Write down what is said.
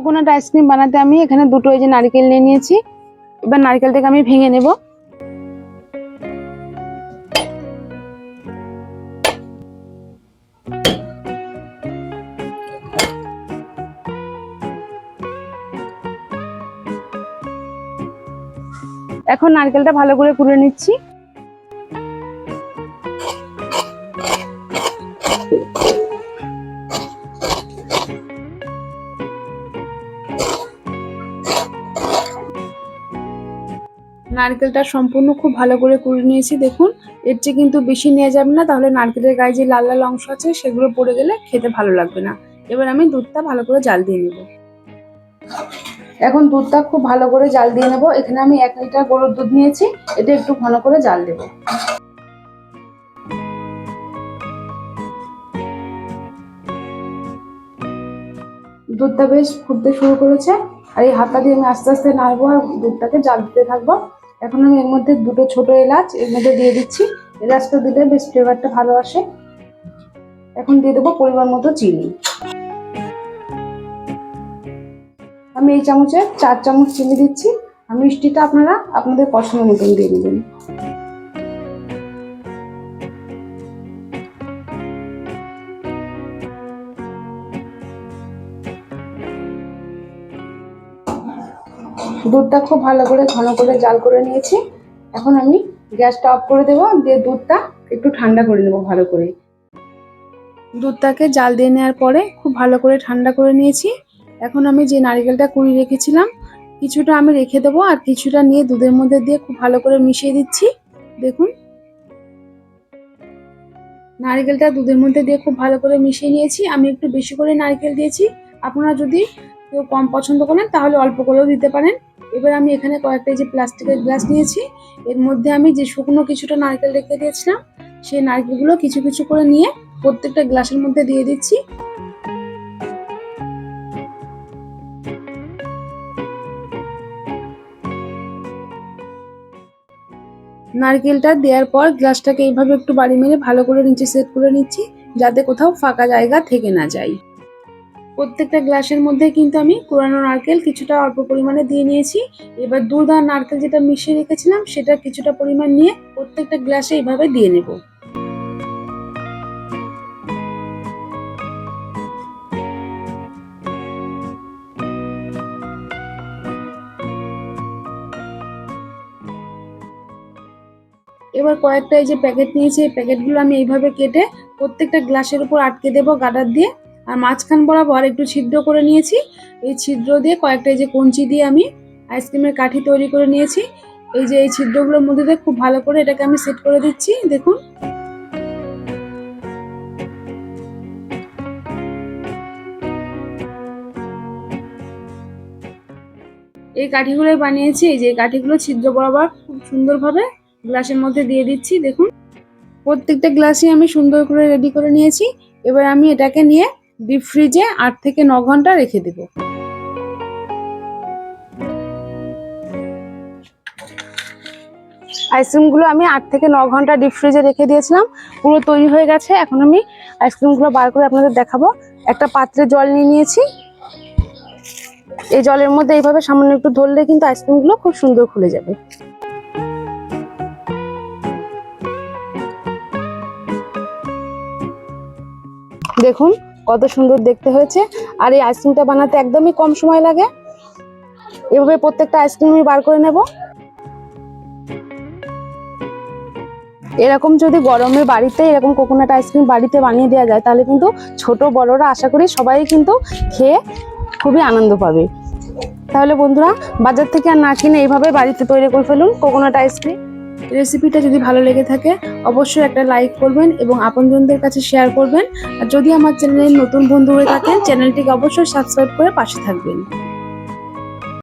Coconut ice cream বানাতে আমি এখানে দুটো এই যে নারকেল নিয়ে নিয়েছি। এবার নারকেলটাকে আমি ভেঙে নেব। এখন নারকেলটা ভালো করে কুড়ে নিচ্ছি। নারকেলটা সম্পূর্ণ খুব ভালো করে কুড়ে নিয়েছি। দেখুন, এর চেয়ে কিন্তু বেশি নেওয়া যাবে না, তাহলে নারকেলের গায়ে যে লাল লাল অংশ আছে সেগুলো পড়ে গেলে খেতে ভালো লাগবে না। এবার আমি দুধটা ভালো করে জাল দিয়ে নেব। এখন দুধটা খুব ভালো করে জাল দিয়ে নেব। এখানে আমি 1 লিটার গরুর দুধ নিয়েছি, এটা একটু ঘন করে জাল দেব। দুধটা বেশ ফুটতে শুরু করেছে, আর এই হাতটা দিয়ে আমি আস্তে আস্তে নাড়বো আর দুধটাকে জাল দিতে থাকবো। এখন আমি এর মধ্যে দুটো ছোট এলাচ এর মধ্যে দিয়ে দিচ্ছি। এলাচটা দিলে বেশ ফ্লেভারটা ভালো আসে। এখন দিয়ে দেবো পরিমাণ মতো চিনি। আমি এই চামচে 4 চামচ চিনি দিচ্ছি। আর মিষ্টিটা আপনারা আপনাদের পছন্দ মতন দিয়ে দিবেন। দুধটা খুব ভালো করে ঘন করে জাল করে নিয়েছি। এখন আমি গ্যাসটা অফ করে দেবো, দিয়ে দুধটা একটু ঠান্ডা করে নেবো ভালো করে। দুধটাকে জাল দিয়ে নেওয়ার পরে খুব ভালো করে ঠান্ডা করে নিয়েছি। এখন আমি যে নারকেলটা কুড়িয়ে রেখেছিলাম কিছুটা আমি রেখে দেবো, আর কিছুটা নিয়ে দুধের মধ্যে দিয়ে খুব ভালো করে মিশিয়ে দিচ্ছি। দেখুন, নারকেলটা দুধের মধ্যে দিয়ে খুব ভালো করে মিশিয়ে নিয়েছি। আমি একটু বেশি করে নারকেল দিয়েছি, আপনারা যদি কেউ কম পছন্দ করেন তাহলে অল্প করেও দিতে পারেন। এবার আমি এখানে কয়েকটা যে প্লাস্টিকের গ্লাস নিয়েছি, এর মধ্যে আমি যে শুকনো কিছুটা নারকেল রেখে দিয়েছিলাম সেই নারকেলগুলো কিছু কিছু করে নিয়ে প্রত্যেকটা গ্লাসের মধ্যে দিয়ে দিচ্ছি। নারকেলটা দেওয়ার পর গ্লাসটাকে এইভাবে একটু বাড়ি মেরে ভালো করে নিচে সেট করে নিচ্ছি, যাতে কোথাও ফাঁকা জায়গা থেকে না যায়। প্রত্যেকটা গ্লাসের মধ্যে কিন্তু আমি কুড়ানো নারকেল কিছুটা অল্প পরিমাণে দিয়ে নিয়েছি। এবার দুধ আর নারকেল যেটা মিশিয়ে রেখেছিলাম সেটা কিছুটা পরিমাণ নিয়ে প্রত্যেকটা গ্লাসে এইভাবে দিয়ে নেব। এবার কয়েকটা এই যে প্যাকেট নিয়েছি, এই প্যাকেটগুলো আমি এইভাবে কেটে প্রত্যেকটা গ্লাসের উপর আটকে দেবো গার্ডার দিয়ে। আর মাঝখান বরাবর একটু ছিদ্র করে নিয়েছি। এই ছিদ্র দিয়ে কয়েকটা এই যে কঞ্চি দিয়ে আমি আইসক্রিমের কাঠি তৈরি করে নিয়েছি। এই যে এই ছিদ্রগুলোর মধ্যে দিয়ে খুব ভালো করে এটাকে আমি সেট করে দিচ্ছি। দেখুন, এই কাঠিগুলোই বানিয়েছি। এই যে কাঠিগুলো ছিদ্র বরাবর খুব সুন্দরভাবে গ্লাসের মধ্যে দিয়ে দিচ্ছি। দেখুন, প্রত্যেকটা গ্লাসই আমি সুন্দর করে রেডি করে নিয়েছি। এবার আমি এটাকে নিয়ে ডিপ ফ্রিজে 8 থেকে 9 ঘন্টা রেখে দেব। আইসক্রিমগুলো আমি 8 থেকে 9 ঘন্টা ডিপ ফ্রিজে রেখে দিয়েছিলাম, পুরো তৈরি হয়ে গেছে। এখন আমি আইসক্রিমগুলো বার করে আপনাদের দেখাবো। একটা পাত্রে জল নিয়ে নিয়েছি। এই জলের মধ্যে এইভাবে সামান্য একটু ধরলে কিন্তু আইসক্রিমগুলো খুব সুন্দর খুলে যাবে। দেখুন কত সুন্দর দেখতে হয়েছে। আর এই আইসক্রিমটা বানাতে একদমই কম সময় লাগে। এভাবে প্রত্যেকটা আইসক্রিম আমি বার করে নেব। এরকম যদি গরমে বাড়িতে এরকম কোকোনাট আইসক্রিম বাড়িতে বানিয়ে দেওয়া যায় তাহলে কিন্তু ছোট বড়রা আশা করি সবাই কিন্তু খেয়ে খুবই আনন্দ পাবে। তাহলে বন্ধুরা, বাজার থেকে আর না কিনে এইভাবে বাড়িতে তৈরি করে ফেলুন কোকোনাট আইসক্রিম। রেসিপিটা যদি ভালো লেগে থাকে অবশ্যই একটা লাইক করবেন এবং আপনজনদের কাছে শেয়ার করবেন। আর যদি আমার চ্যানেলে নতুন বন্ধু হয়ে থাকেন চ্যানেলটিকে অবশ্যই সাবস্ক্রাইব করে পাশে থাকবেন।